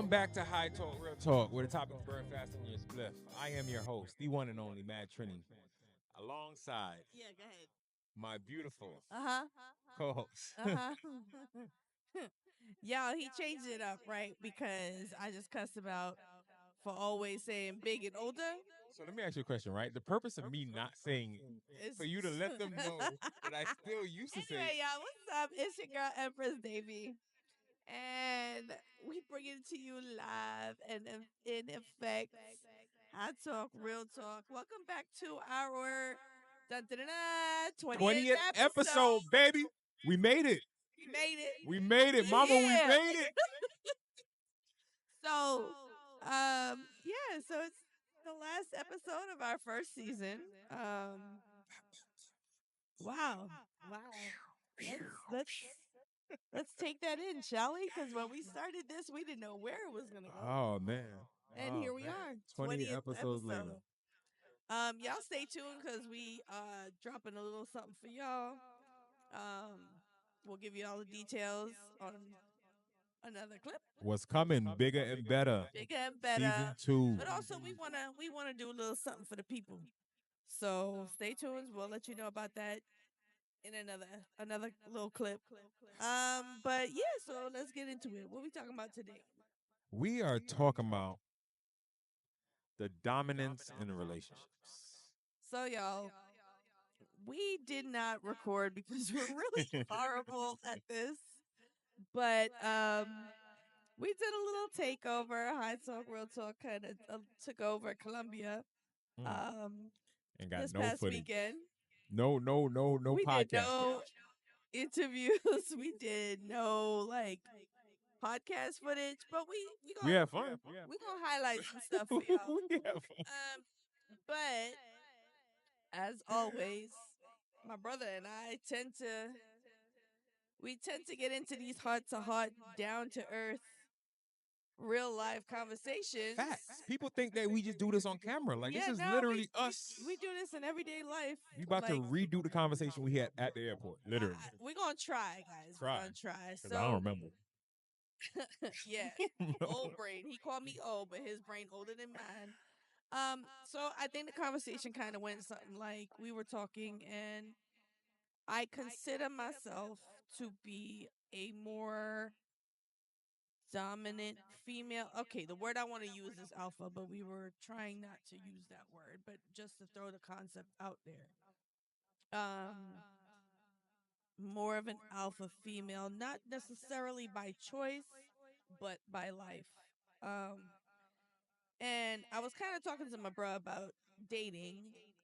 Welcome back to High Talk, Real Talk, where the topics burn faster than your spliff. I am your host, the one and only Mad Trini, alongside Yeah, go ahead. my beautiful Uh co-host. huh. Y'all, he changed it up, right? Because I just cussed about for always saying big and older. So let me ask you a question, right? The purpose of me not saying it, It's for you to let them know that I still used to say anyway, it. y'all, what's up? It's your girl Empress Davy, and we bring it to you live and in effect. Hot talk, real talk. Welcome back to our 20th 20th episode. episode, baby. We made it. We made it. We made it. Mama, we Yeah. made it. So, yeah, so it's the last episode of our first season. Wow, wow. Let's let's take that in, shall we? Because when we started this, we didn't know where it was gonna go, Oh, man. and Oh, here we man. are, 20 20th episodes episode. later. Y'all stay tuned because we dropping a little something for y'all. Um, we'll give you all the details on another clip. What's coming bigger and better. Bigger and better. Season 2. But also we wanna do a little something for the people. So stay tuned. We'll let you know about that in another little clip. But yeah, so let's get into it. What we talking about today? We are talking about the dominance in relationships. So y'all, we did not record because we're really horrible at this. But we did a little takeover. High Talk, Real Talk kind of took over Columbia um And got this no past footage. weekend. No We did podcast. no interviews. We did no like podcast footage, but we We gonna have fun. we gonna highlight some stuff for y'all. We have fun. But as always, my brother and I tend to get into these heart to heart, down to earth, real life conversations. Facts. People think that we just do this on camera. Like, this Yeah, is no, literally us. we do this in everyday life. We about to Like, redo the conversation we had at the airport. Literally. we're gonna try, guys. We're Try. gonna try. Because I don't remember. Yeah, old brain. He called me old, but his brain older than mine. So I think the conversation kind of went something like we were talking, and I consider myself to be a more dominant female. Okay, the word I want to use is alpha, but we were trying not to use that word, but just to throw the concept out there. More of an alpha female, not necessarily by choice, but by life. Um, and I was kind of talking to my bro about dating,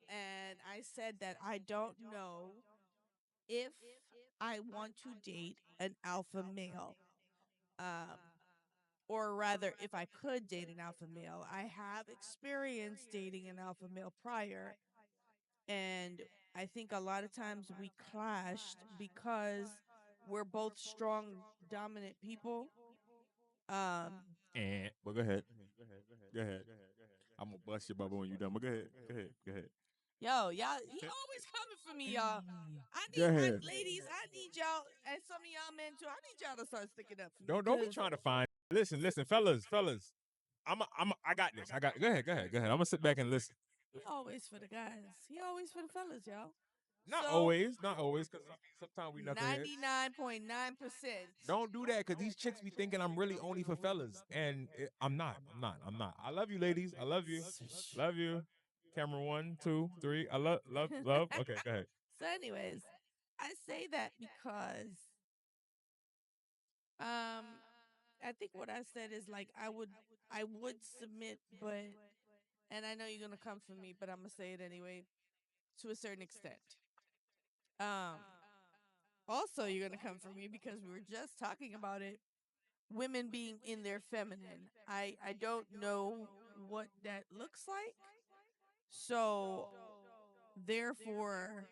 and I said that I don't know if I want to date an alpha male. Um, or rather, if I could date an alpha male. I have experience dating an alpha male prior, and I think a lot of times we clashed because we're both strong, dominant people. Um, But go ahead. Go ahead. I'm going to bust your bubble when you're done. But go ahead. Go ahead. Go ahead. y'all, he always coming for me, y'all. Go ahead. Ladies, I need y'all, and some of y'all men too. I need y'all to start sticking up for me. Don't be trying to find. Listen, fellas. I got this. Go ahead. I'm gonna sit back and listen. He always for the guys. He always for the fellas, y'all. Not So always, because sometimes we knuckleheads. 99.9%. Don't do that, because these chicks be thinking I'm really only for fellas, and I'm not. I love you, ladies. I love you. Love you. Camera 1, 2, 3. I love. Okay, go ahead. So, anyways, I say that because I think what I said is like I would submit, but and I know you're gonna come for me, but I'm gonna say it anyway to a certain extent. Um, also you're gonna come for me because we were just talking about it. Women being in their feminine. I don't know what that looks like. So therefore,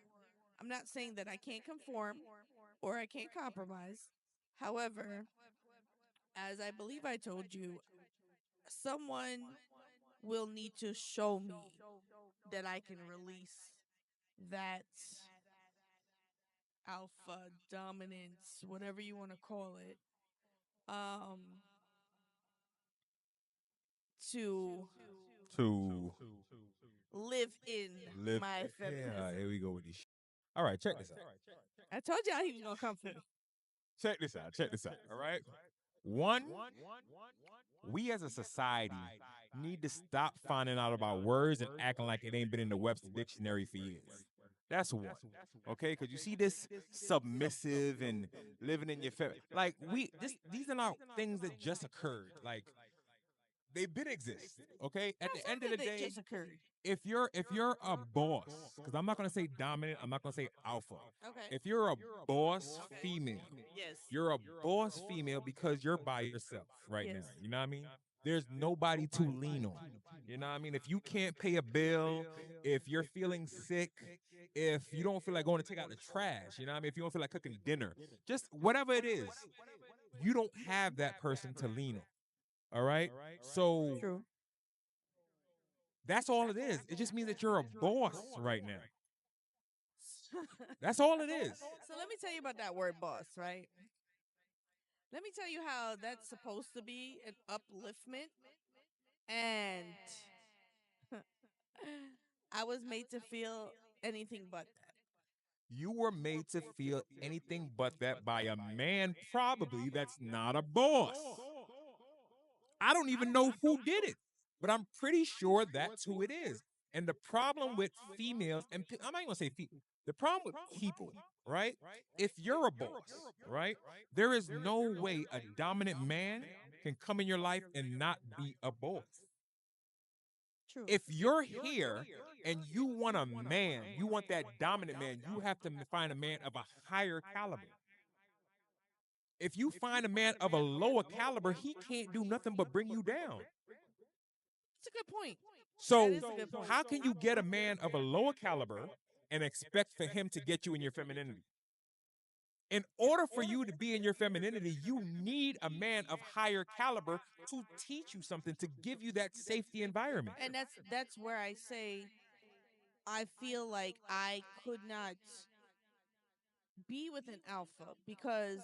I'm not saying that I can't conform or I can't compromise. However, as I believe I told you, someone will need to show me that I can release that alpha dominance, whatever you want to call it. Um, to To live in live. my Yeah, feminism. here we go with this. All right, check this out. I told y'all he was gonna come for me. Check this out. Check this out. All right. One, we as a society need to stop finding out about words and acting like it ain't been in the Webster Dictionary for years. That's one. Okay, because you see this submissive and living in your like these are not things that just occurred. Like they've been exist. Okay, at the end of the Something that day, just occurred. if you're a boss, because I'm not gonna say dominant, I'm not gonna say alpha. Okay. If you're a boss female, Yes. you're a boss female because you're by yourself right now. Yes. You know what I mean? There's nobody to lean on. You know what I mean? If you can't pay a bill, if you're feeling sick, if you don't feel like going to take out the trash, you know what I mean? If you don't feel like cooking dinner, just whatever it is, you don't have that person to lean on. All right? So True. that's all it is. It just means that you're a boss right now. That's all it is. So let me tell you about that word boss, right? Let me tell you how that's supposed to be an upliftment. And I was made to feel anything but that. You were made to feel anything but that by a man, probably that's not a boss. I don't even know who did it, but I'm pretty sure that's who it is. And the problem with females, and I'm not even gonna say female, the problem with people, right? If you're a boss, right, there is no way a dominant man can come in your life and not be a boss. True. If you're here and you want a man, you want that dominant man, you have to find a man of a higher caliber. If you find a man of a lower caliber, he can't do nothing but bring you down. That's a good point. So, That is a good point. how can you get a man of a lower caliber and expect for him to get you in your femininity? In order for you to be in your femininity, you need a man of higher caliber to teach you something, to give you that safety environment. And that's where I say I feel like I could not be with an alpha because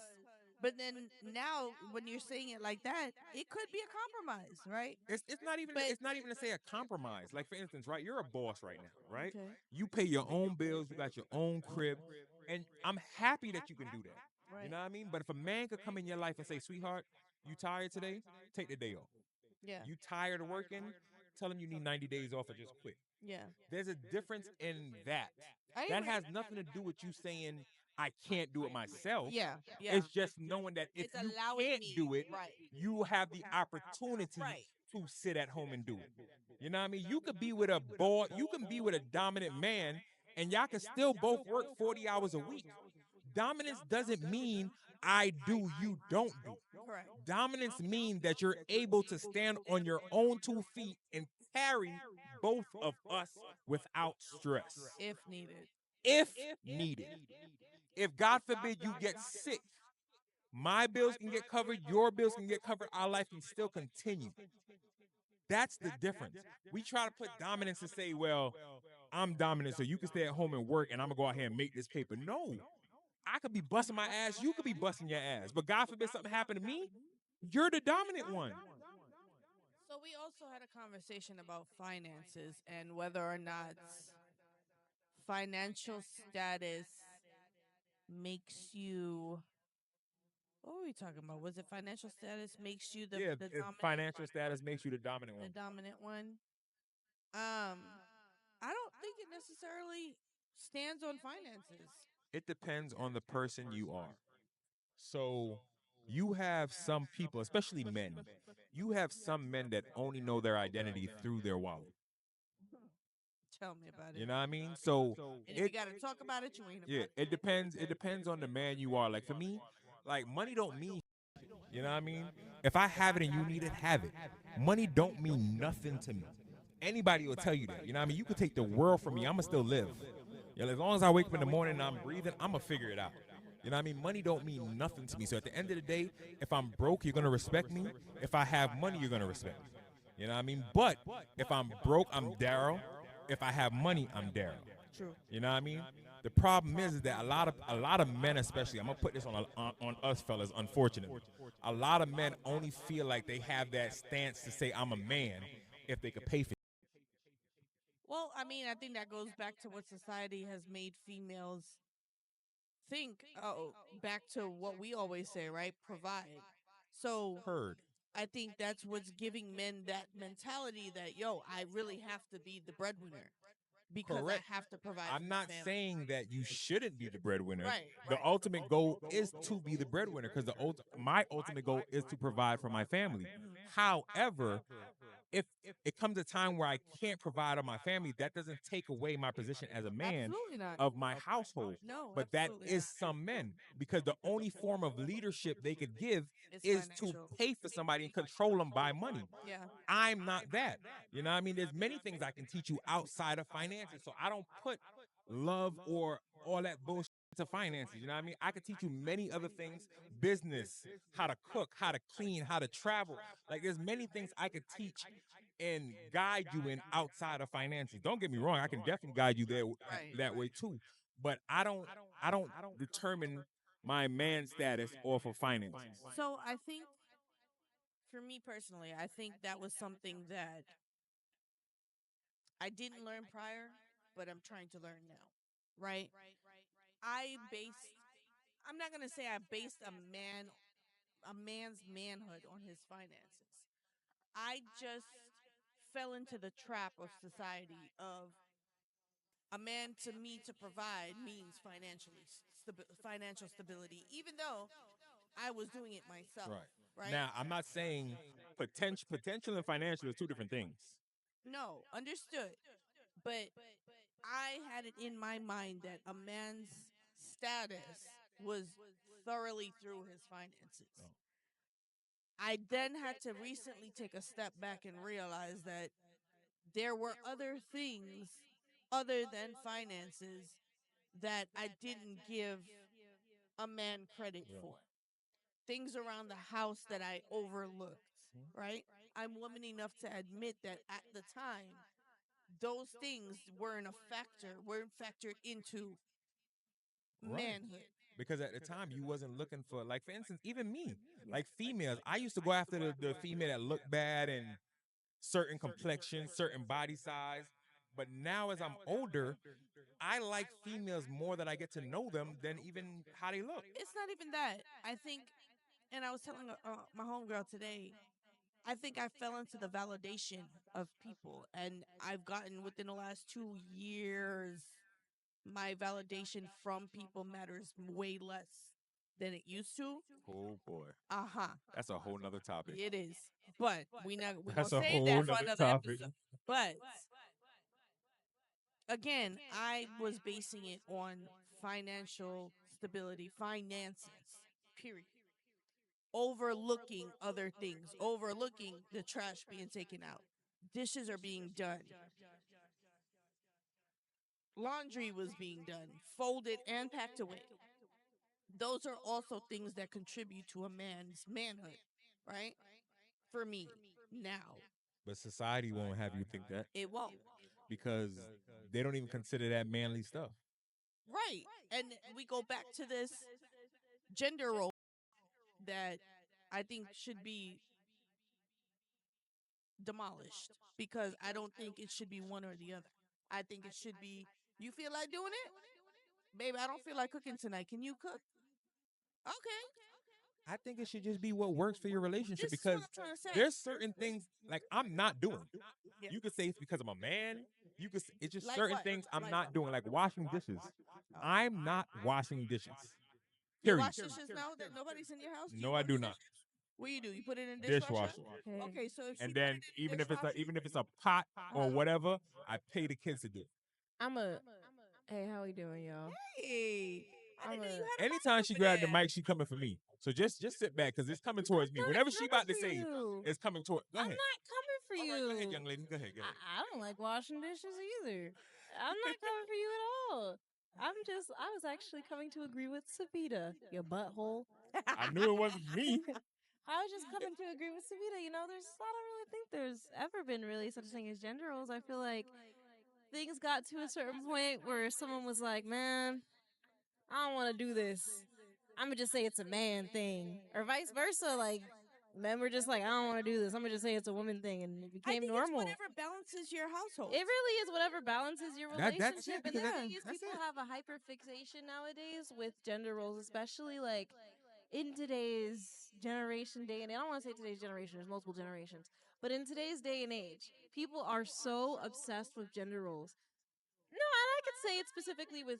but then now when you're saying it like that, it could be a compromise, right? It's not even But- it's not even to say a compromise. Like for instance, right? You're a boss right now, right? Okay. You pay your own bills, you got your own crib, and I'm happy that you can do that. Right. You know what I mean? But if a man could come in your life and say, "Sweetheart, you tired today? Take the day off. Yeah. You tired of working? Tell him you need 90 days off or just quit." Yeah. There's a difference in that. I That agree. has nothing to do with you saying I can't do it myself. Yeah. Yeah. It's just knowing that if It's you allowing can't me- do it, right. you have the opportunity Right. to sit at home and do it. You know what I mean? You could be with a boy, you can be with a dominant man, and y'all can still both work 40 hours a week. Dominance doesn't mean I do, you don't do. Correct. Dominance means that you're able to stand on your own 2 feet and carry both of us without stress. If needed. If needed. If God forbid you get sick, my bills can get covered, your bills can get covered, our life can still continue. That's the difference. We try to put dominance and say, well, I'm dominant, so you can stay at home and work, and I'm gonna go out here and make this paper. No, I could be busting my ass, you could be busting your ass, but God forbid something happened to me, you're the dominant one. So we also had a conversation about finances and whether or not financial status makes you. What were we talking about? Was it financial status makes you the Yeah, the if dominant, financial status makes you the dominant the one. dominant one? I don't think it necessarily stands on finances. It depends on the person you are. So you have some people, especially men, you have some men that only know their identity through their wallet. Tell me about it. You know what I mean? So And if you got to talk about it, you ain't. yeah, it depends. It depends on the man you are. Like for me, like money don't mean. You know what I mean? If I have it and you need it, have it. Money don't mean nothing to me. Anybody will tell you that. You know what I mean? You could take the world from me, I'ma still live. You know, as long as I wake up in the morning and I'm breathing, I'ma figure it out. You know what I mean? Money don't mean nothing to me. So at the end of the day, if I'm broke, you're gonna respect me. If I have money, you're gonna respect me. You know what I mean? But if I'm broke, I'm Daryl. If I have money, I'm Daryl. True. You know what I mean? The problem is that a lot of men, especially, I'm gonna put this on us fellas. Unfortunately, a lot of men only feel like they have that stance to say I'm a man, if they could pay for. Well, I mean, I think that goes back to what society has made females think. Oh, back to what we always say, right? Provide. So Heard. I think that's what's giving men that mentality that, yo, I really have to be the breadwinner because Correct. I have to provide. I'm for my not family. saying that you shouldn't be the breadwinner. Right. The ultimate goal is to be the breadwinner because my ultimate goal is to provide for my family. Mhm. However, if it comes a time where I can't provide on my family, that doesn't take away my position as a man Absolutely not. of my household. No, But that absolutely is not. some men because the only form of leadership they could give It's is to financial. pay for somebody and control them by money. Yeah. I'm not that. You know what I mean? There's many things I can teach you outside of finances. So I don't put love or all that bullshit to finances. You know what I mean? I could teach you many other things, business, how to cook, how to clean, how to travel. Like there's many things I could teach and guide you in outside of finances. Don't get me wrong, I can definitely guide you there Right. that way too. But I don't determine my man status off of finances. So I think, for me personally, I think that was something that I didn't learn prior, but I'm trying to learn now. Right? I based. I'm not gonna say I based a man's manhood on his finances. I just fell into the trap of society of a man to me to provide means financial stability, even though I was doing it myself. Right. Right? Now, I'm not saying potential and financial is two different things. No, understood. But I had it in my mind that a man's status was thoroughly through his finances. Oh. I then had to recently take a step back and realize that there were other things other than finances that I didn't give a man credit Yeah. for. Things around the house that I overlooked, right? I'm woman enough to admit that at the time, those things weren't factored into Right. manhood. Because at the time you wasn't looking for, like, for instance, even me, like females, I used to go after the female that looked bad and certain complexion, certain body size. But now as I'm older, I like females more that I get to know them than even how they look. It's not even that. I think, and I was telling my homegirl today, I think I fell into the validation of people, and I've gotten within the last 2 years, my validation from people matters way less than it used to. Oh boy. Uh huh. That's a whole nother topic. It is, but we're gonna That's a save whole that for nother another topic. episode. But again, I was basing it on financial stability, finances, period. Overlooking other things, overlooking the trash being taken out, dishes are being done, laundry was being done, folded and packed away. Those are also things that contribute to a man's manhood, right? For me, now, But society won't have you think that it won't. because they don't even consider that manly stuff. Right. And we go back to this gender role that I think should be demolished because I don't think it should be one or the other. I think it should be, you feel like doing it? Baby, I don't feel like cooking tonight. Can you cook? Okay. I think it should just be what works for your relationship This is what because I'm trying to say. there's certain things like I'm not doing. Yeah. You could say it's because I'm a man. You could. It's just Like certain what? things I'm Like not doing, like washing dishes. Oh. I'm not washing dishes. You Period. wash dishes now that nobody's in your house? No, I do not. What do you do? You put it in the dishwasher? Dishwasher. Okay, so if she And put then it in the even if it's dishwasher, a pot or whatever, I pay the kids to do it. Hey, how we doing, y'all? hey, I didn't know you had a Anytime mic she over grabbed the there. mic, she coming for me. So just sit back because it's coming towards me. Whenever she about to say it, you. it's coming toward. Go I'm ahead. not coming for All you. right, go ahead, young lady. Go ahead. Go ahead. I don't like washing dishes either. I'm not coming for you at all. I was actually coming to agree with Savita, your butthole. I knew it wasn't me. I was just coming to agree with Savita. I don't really think there's ever been really such a thing as gender roles. I feel like things got to a certain point where someone was like, man, I don't want to do this. I'm going to just say it's a man thing. Or vice versa. Like, men were just like, I don't want to do this. I'm gonna just say it's a woman thing, and it I became think normal. it's whatever balances your household. It really is whatever balances your That's it, relationship. And the because thing is, that's people it. have a hyper fixation nowadays with gender roles, especially like in today's generation, day and age. I don't want to say today's generation, there's multiple generations. But in today's day and age, people are so obsessed with gender roles. No, and I could say it specifically with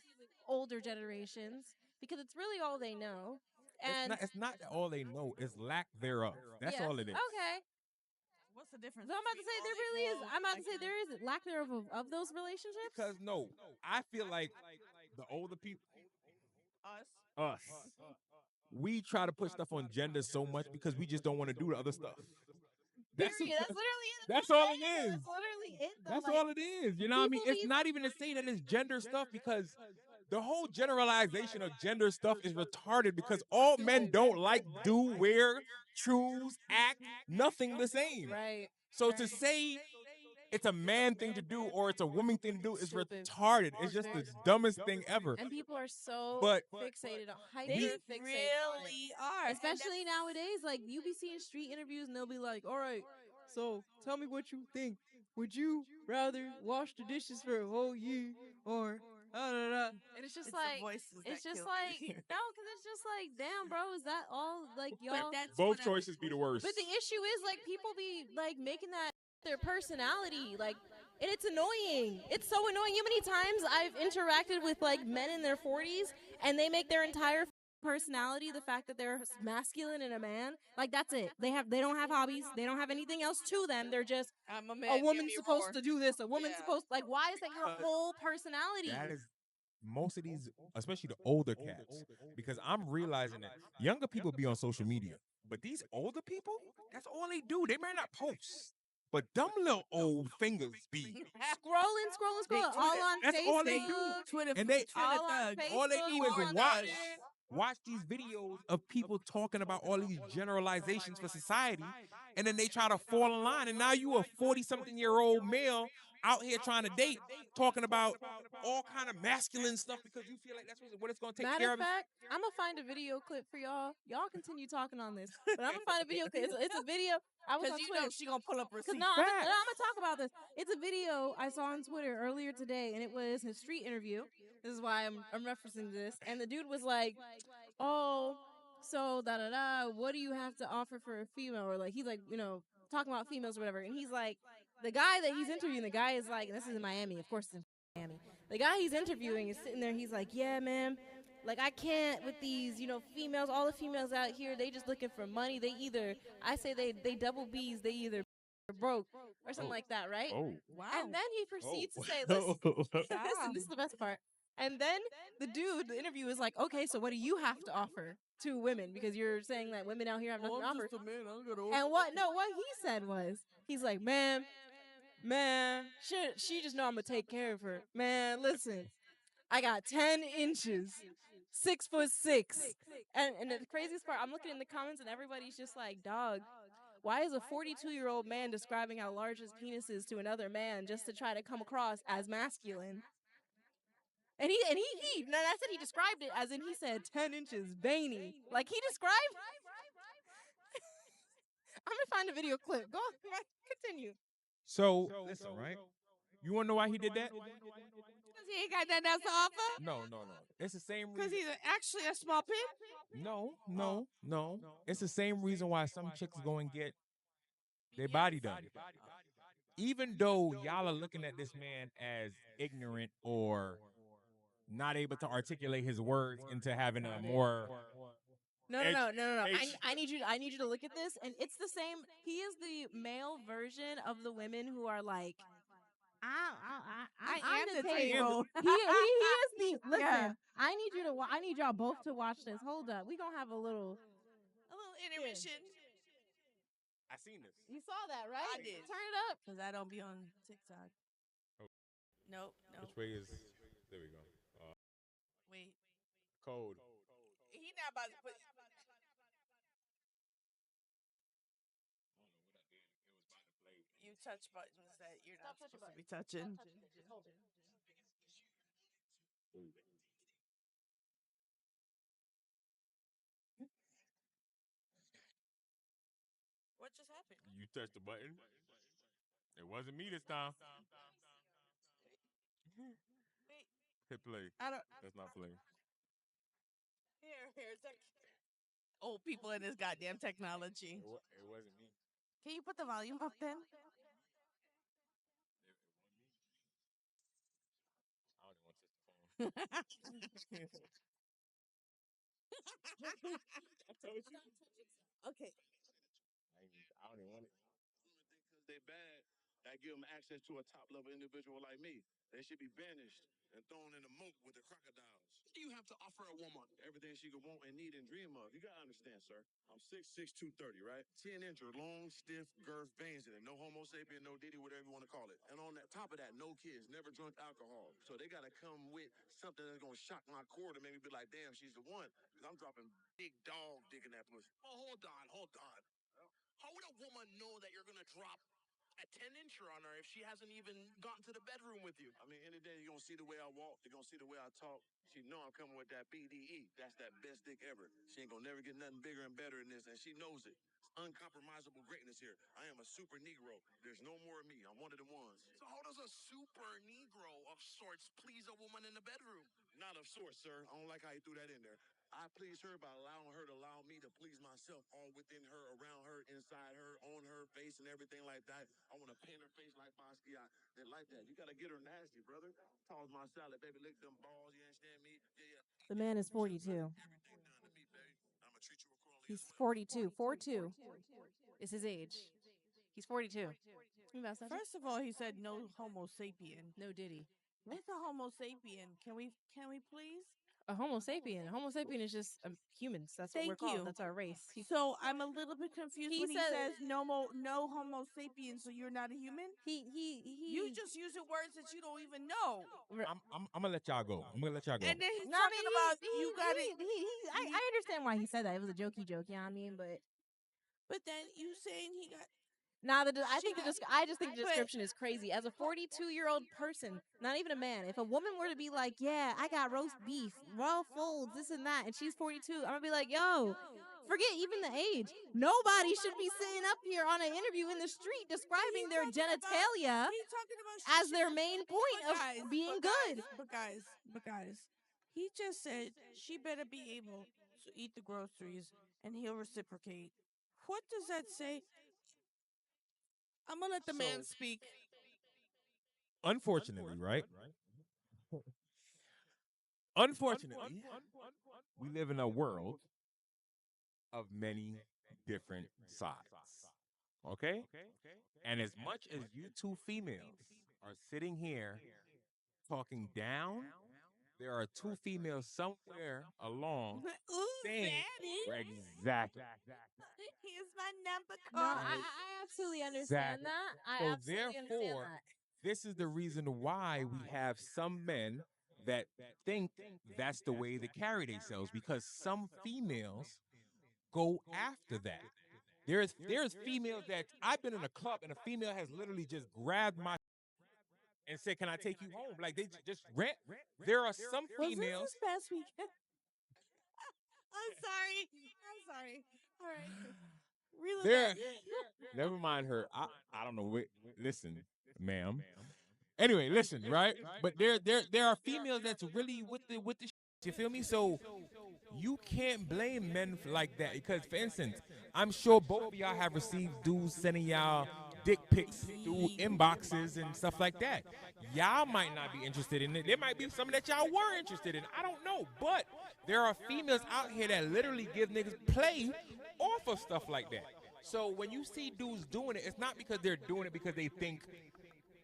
older generations because it's really all they know. And It's not all they know, it's lack thereof. That's yes, all it is. okay. What's the difference? So I'm about to say between there all they really is. know I'm about to and say there is lack thereof of those relationships. Because no, I feel like the older people, us. us, we try to put stuff on gender so much because we just don't want to do the other stuff. Period. That's literally it. That's all it That's is. literally it. Though. That's like, all it is. You know what I mean? people It's be- not even to say that it's gender stuff, because the whole generalization of gender stuff is retarded, because all men don't like, do, wear, choose, act, nothing the same. Right. So to say it's a man thing to do or it's a woman thing to do is Stupid. retarded. It's just the dumbest thing ever. And people are so But fixated on hyper They fixated on it. really are. And Especially nowadays, like you be seeing street interviews and they'll be like, all right, so tell me what you think. Would you rather wash the dishes for a whole year or da da da? And it's just it's like the voices it's that just kill like me. no, because it's just like, damn, bro, is that all like y'all? But that's both what choices be the worst. But the issue is like people be like making that their personality, like, and it's annoying. It's so annoying. You know how many times I've interacted with like men in their 40s and they make their entire personality the fact that they're masculine and a man. Like that's it. They don't have hobbies. They don't have anything else to them. They're just I'm a man. a give woman's me supposed roar. to do this. A woman's Yeah. supposed like why is that your whole personality? That is most of these, especially the older cats, because I'm realizing that younger people be on social media, but these older people, that's all they do. They might not post, but dumb little old fingers be. Scrolling, all on That's Facebook. all they do. Twitter, And they all on thug. Facebook. all they do all is on watch these videos of people talking about all these generalizations for society, and then they try to fall in line. And now you a 40-something-year-old male out here trying to date, talking about all kind of masculine stuff because you feel like that's what it's going to take Matter care of of. fact, I'm gonna find a video clip for y'all. Y'all continue talking on this, but I'm gonna find a video clip. It's a video. I was on Because you Twitter. know she gonna pull up Cause receipts. no, I'm gonna talk about this. It's a video I saw on Twitter earlier today, and it was his street interview. This is why I'm referencing this. And the dude was like, "Oh, so da da da. What do you have to offer for a female?" Or like he's like, talking about females or whatever. And he's like, the guy that he's interviewing, the guy is like, this is in Miami, of course, it's in Miami. The guy he's interviewing is sitting there. He's like, "Yeah, man. Like I can't with these, females. All the females out here, they just looking for money. They either, I say they double B's. They either broke or something like that, right?" Oh, Wow. And then he proceeds to say, "Listen, listen, this is the best part." And then the dude, the interview is like, "Okay, so what do you have to offer to women? Because you're saying that women out here have nothing to offer." And what he said was, he's like, man, she just know I'm gonna take care of her. Man, listen, I got 10 inches, 6'6". And the craziest part, I'm looking in the comments and everybody's just like, dog, why is a 42-year-old man describing how large his penis is to another man just to try to come across as masculine? And I said he described it as in he said 10 inches veiny. Like he described. I'm gonna find a video clip. Go on, continue. so listen, right? You want to know why he did that? Because he ain't got nothing else to offer. No. It's the same Because reason. he's actually a small pig. No. It's the same reason why some chicks go and get their body done. Even though y'all are looking at this man as ignorant or not able to articulate his words into having a more No. Edge. I need you to look at this, and it's the same. He is the male version of the women who are like, I am the table. table. He is the listen. Yeah. I need you to. I need y'all both to watch this. Hold up, we gonna have a little intermission. I seen this. You saw that, right? I did. Turn it up. Because I don't be on TikTok. Oh. Nope. Which way is? There we go. Wait. Code. He not about to put. You touch buttons that you're not supposed to be touching. What just happened? You touched the button. It wasn't me this time. Wait, Hit play. I don't. That's not play. Here. It's like old people in this goddamn technology. It wasn't me. Can you put the volume up then? I don't even want to touch the phone. I told you. Okay. I don't even want it. Because they bad, that give them access to a top level individual like me. They should be banished and thrown in the moat with the crocodiles. What do you have to offer a woman? Everything she could want and need and dream of. You gotta understand, sir. I'm 6'6", 230, right? 10-inch long, stiff, girth veins in it. No homo sapien, no diddy, whatever you want to call it. And on that top of that, no kids, never drunk alcohol. So they gotta come with something that's gonna shock my core to make me be like, damn, she's the one. Because I'm dropping big dog dick in that pussy. Oh, hold on. How would a woman know that you're gonna drop a 10-incher on her if she hasn't even gotten to the bedroom with you? I mean, any day you're gonna see the way I walk, you're gonna see the way I talk. She know I'm coming with that BDE. That's that best dick ever. She ain't gonna never get nothing bigger and better than this, and she knows it. It's uncompromisable greatness here. I am a super Negro. There's no more of me. I'm one of them ones. So how does a super Negro of sorts please a woman in the bedroom? Not of sorts, sir. I don't like how you threw that in there. I please her by allowing her to allow me to please myself, all within her, around her, inside her, on her face, and everything like that. I want to paint her face like Basquiat. They like that. You got to get her nasty, brother. Toss my salad, baby. Lick them balls. You understand me? Yeah. The man is 42. Everything done to me, baby. I'm going to treat you accordingly. He's 42. 42 is his age. He's 42. First of all, he said no Homo sapien. No Diddy. What's a Homo sapien? Can we please? A Homo sapien. A Homo sapien is just humans. That's what we're Thank called. you. That's our race. So I'm a little bit confused He when he said- says no Homo sapien. So you're not a human. You just using words that you don't even know. I'm gonna let y'all go. I'm gonna let y'all go. And then he's No, I talking mean, about you got it. I understand why he said that. It was a jokey joke, you know what I mean? But then you saying he got. I just think the But- description is crazy. As a 42-year-old person, not even a man, if a woman were to be like, yeah, I got roast beef, raw folds, this and that, and she's 42, I'm gonna be like, yo, forget even the age. Nobody should be sitting up here on an interview in the street describing their genitalia He's talking about as their main point of being good. But guys, he just said she better be able to eat the groceries and he'll reciprocate. What does that say? I'm gonna let the man So- speak. Unfortunately, right? Unfortunately, we live in a world of many different sides. Okay? And as much as you two females are sitting here talking down, there are two females somewhere along Ooh, saying Daddy. exactly. Here's my number. No, Call I me. absolutely understand Exactly. that. I So absolutely understand therefore, that. this is the reason why we have some men that think that's the way they carry themselves, because some females go after that. There's females that I've been in a club and a female has literally just grabbed my and said, "Can I take you home?" Like they just rent. There are some Was this females. this past weekend? I'm sorry. All right. Reel it There, back. never mind her. I don't know. Listen, ma'am. Anyway, listen, right? But there are females that's really with the you feel me? So you can't blame men like that because, for instance, I'm sure both of y'all have received dudes sending y'all dick pics through inboxes and stuff like that. Y'all might not be interested in it. There might be some that y'all were interested in. I don't know, but there are females out here that literally give niggas play off of stuff like that. So when you see dudes doing it, it's not because they're doing it because they think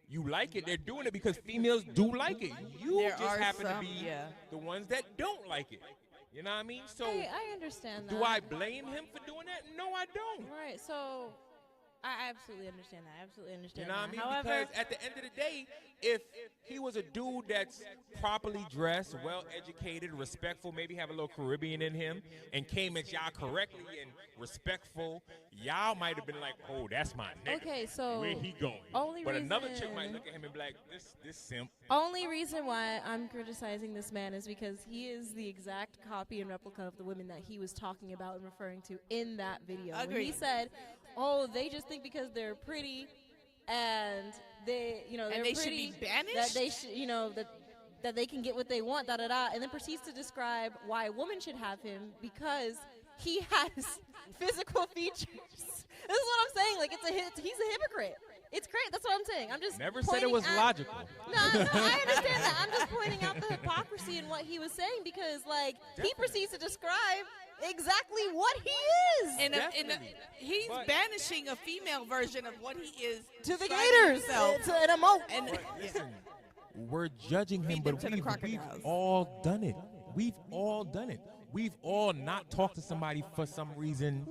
you like it. They're doing it because females do like it. You There just are happen to some, be yeah. the ones that don't like it. You know what I mean? So I understand that. do I blame him for doing that? No, I don't. Right, so I absolutely understand that. I absolutely You understand know what I that. mean? However, Because at the end of the day, if he was a dude that's properly dressed, well educated, respectful, maybe have a little Caribbean in him, and came at y'all correctly and respectful, y'all might have been like, "Oh, that's my nigga. okay, so Where he going?" only But another chick reason- might look at him and be like, "This simp." only reason why I'm criticizing this man is because he is the exact copy and replica of the women that he was talking about and referring to in that video. When he Agreed. said, oh, they just think because they're pretty and they're And they should be pretty banished? that they should, that they can get what they want, da da da, and then proceeds to describe why a woman should have him because he has physical features. This is what I'm saying. Like, he's a hypocrite. It's great. That's what I'm saying. I'm just Never said it was pointing at- logical. No, I understand that. I'm just pointing out the hypocrisy in what he was saying because, like, he proceeds to describe exactly what he is He's But- banishing a female version of what he is to the describing gators, himself. to an emote. And Listen, we're judging him, Feed them but to the we've crocodiles. all done it. We've all done it. We've all not talked to somebody for some reason.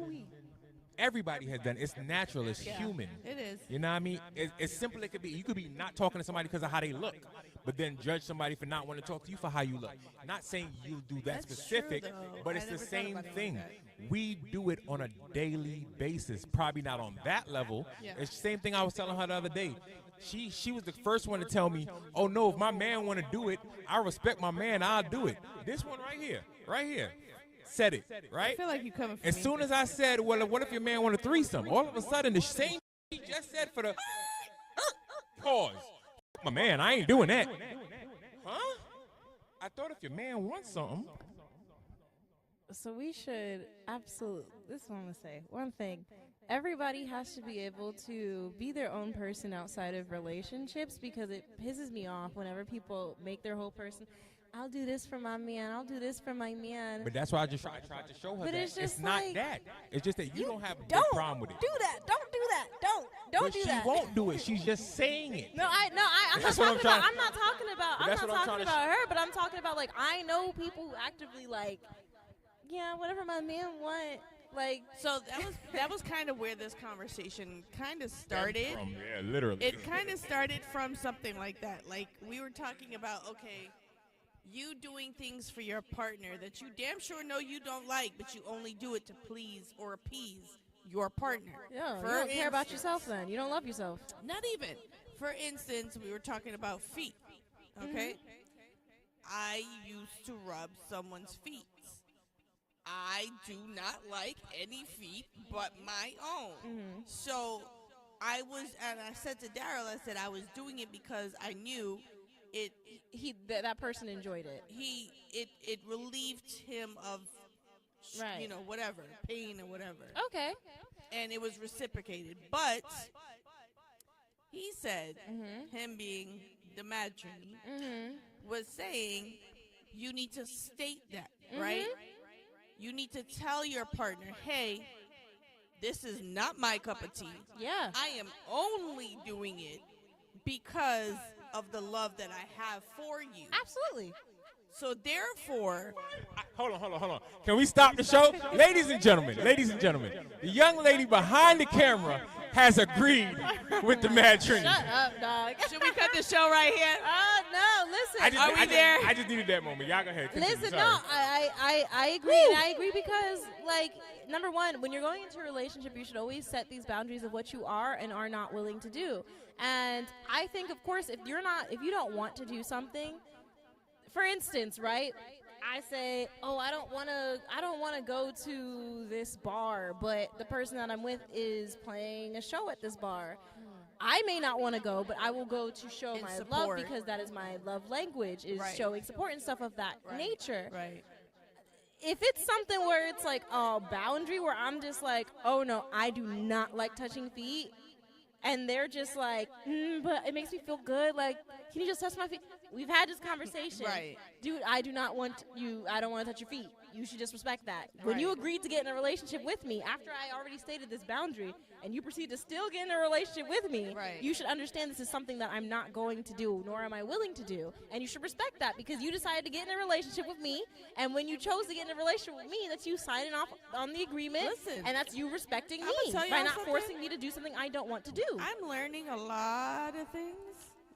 Everybody has done it. It's natural. It's human. it is. You know what I mean? It's simple. It could be. You could be not talking to somebody because of how they look, but then judge somebody for not wanting to talk to you for how you look. Not saying you do that That's specific, true, though. but I it's the never thought same about it like thing. that. We do it on a daily basis. Probably not on that level. Yeah. It's the same thing I was telling her the other day. She was the first one to tell me, "Oh no, if my man want to do it, I respect my man. I'll do it." This one right here, said it right. I feel like you coming for As me. soon as I said, well, what if your man want a threesome? All of a sudden, the same he just said for the pause. My man, I ain't doing that. Huh? I thought if your man wants something. So we should absolutely, this is what I'm going to say. One thing, everybody has to be able to be their own person outside of relationships because it pisses me off whenever people make their whole person, I'll do this for my man, I'll do this for my man. But that's why I tried to show her But that. it's just not like, that. It's just that you don't have a big don't problem with it. do that. Don't do that. Don't But do she that. won't do it. She's just saying it. I'm not That's what I'm talking about. trying- I'm not talking about. But I'm that's not what I'm talking trying to about her. But I'm talking about, like, I know people who actively like, yeah, whatever my man want. Like, So that was kind of where this conversation kind of started. Yeah, literally. It kind of started from something like that. Like, we were talking about, okay, you doing things for your partner that you damn sure know you don't like, but you only do it to please or appease your partner. yeah, you For don't care about instance- yourself then. You don't love yourself. Not even. For instance, we were talking about feet. Okay? I used to rub someone's feet. I do not like any feet but my own. So I said to Daryl, I said I was doing it because I knew it That person enjoyed it. it relieved him of Right. whatever, pain or whatever. Okay. And it was reciprocated. But he said, him being the matron, was saying you need to state that, right? You need to tell your partner, hey, this is not my cup of tea. Yeah. I am only doing it because of the love that I have for you. Absolutely. So therefore, Hold on. Can we stop the show? Ladies and gentlemen, the young lady behind the camera has agreed with the mad Trini. Shut up, dog. should we cut the show right here? No, listen. I just needed that moment. Y'all go ahead. Continue. Listen, Sorry. no, I agree. And I agree because, like, number one, when you're going into a relationship, you should always set these boundaries of what you are and are not willing to do. And I think, of course, if you don't want to do something, for instance, right? I say, oh, I don't want to go to this bar, but the person that I'm with is playing a show at this bar. I may not want to go, but I will go to show And my love support. because that is my love language, is Right. showing support and stuff of that Right. nature. Right. If it's something where it's like a boundary where I'm just like, oh no, I do not like touching feet, and they're just like, but it makes me feel good. Like, can you just touch my feet? We've had this conversation. Right. Dude, I do not want you, I don't want to touch your feet. You should just respect that. When you Right. agreed to get in a relationship with me, after I already stated this boundary, and you proceed to still get in a relationship with me, Right. you should understand this is something that I'm not going to do, nor am I willing to do. And you should respect that because you decided to get in a relationship with me, and when you chose to get in a relationship with me, that's you signing off on the agreement, Listen, and that's you respecting I'ma me tell by y'all not something. forcing me to do something I don't want to do. I'm learning a lot of things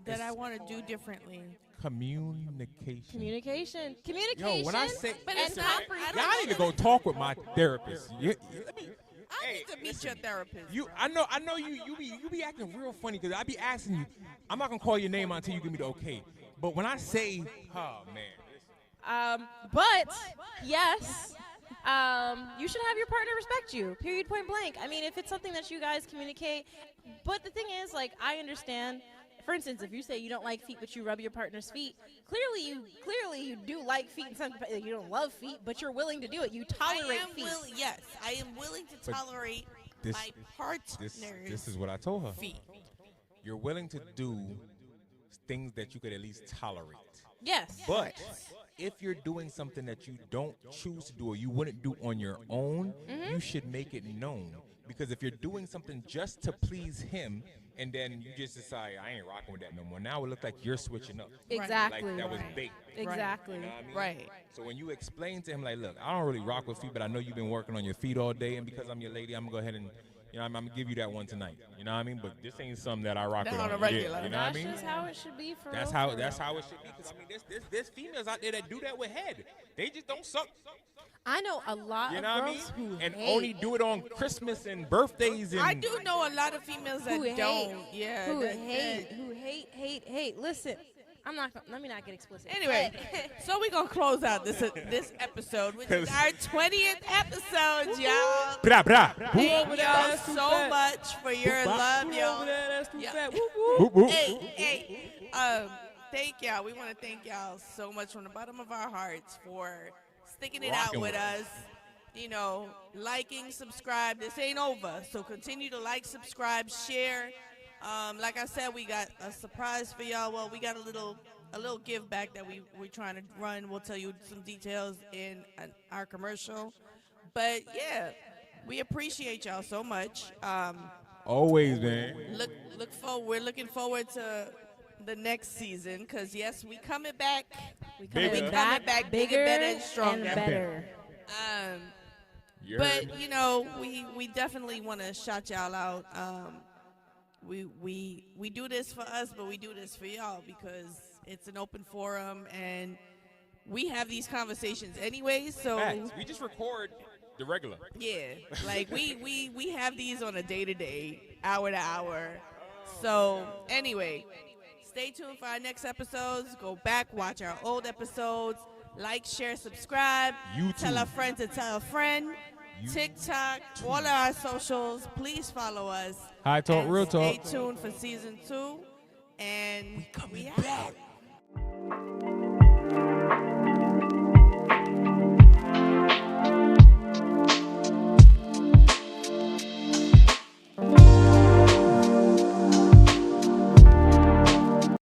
that I want to do differently. Communication. Communication. Yo, when I say, But and it's not- comprehension. y'all need to go talk with my therapist. I need to meet your therapist. I know you be acting real funny because I be asking you. I'm not gonna call your name until you give me the okay. But when I say, oh man, But yes, you should have your partner respect you. Period. Point blank. I mean, if it's something that you guys communicate, but the thing is, like, I understand. For instance, if you say you don't like feet, but you rub your partner's feet, clearly you do like feet. And something you don't love feet, but you're willing to do it. You tolerate feet. Yes, I am willing to But tolerate this- my partner's This is what I told her. feet. You're willing to do things that you could at least tolerate. Yes. But if you're doing something that you don't choose to do or you wouldn't do on your own, you should make it known. Because if you're doing something just to please him and then you just decide, I ain't rocking with that no more, now it looks like you're switching up. Exactly. Like that was Right. bait. Exactly. You know what I mean? Right. So when you explain to him, like, look, I don't really rock with feet, but I know you've been working on your feet all day, and because I'm your lady, I'm going to go ahead and, you know, I'm going to give you that one tonight. You know what I mean? But this ain't something that I rock Not with on a yeah, regular. you know what I That's mean? just how it should be for That's real, how for that's real. how it should be. 'Cause, I mean, there's females out there that do that with head. They just don't suck. I know a lot You of know what I girls mean? who And hate, only do it on Christmas and birthdays and I do know a lot of females that who hate, don't. Yeah. who that- hate. Listen, I'm not. Let me not get explicit. Anyway, so we're gonna close out this episode, which is our 20th episode, y'all. Bra, bra. Thank y'all so much for your love, y'all. Yeah. Whoop, whoop. Hey, thank y'all. We want to thank y'all so much from the bottom of our hearts for sticking it out Rocking with with us. You know, liking, subscribe. This ain't over, so continue to like, subscribe, share. Like I said, we got a surprise for y'all. Well, we got a little give back that we're trying to run. We'll tell you some details in our commercial. But yeah, we appreciate y'all so much. Always, man. Look forward. We're looking forward to the next season because yes, we coming back. we Bigger. coming Coming back bigger, better, and stronger. and better. You heard But me? you know, we definitely want to shout y'all out. We do this for us, but we do this for y'all because it's an open forum and we have these conversations anyway. So Facts. We just record the regular. yeah, like we have these on a day-to-day, hour-to-hour. So anyway, stay tuned for our next episodes. Go back, watch our old episodes. Like, share, subscribe. YouTube. Tell a friend to tell a friend. TikTok, all of our socials. Please follow us. High Talk, And Real Talk. Stay tuned for season 2. And we coming back.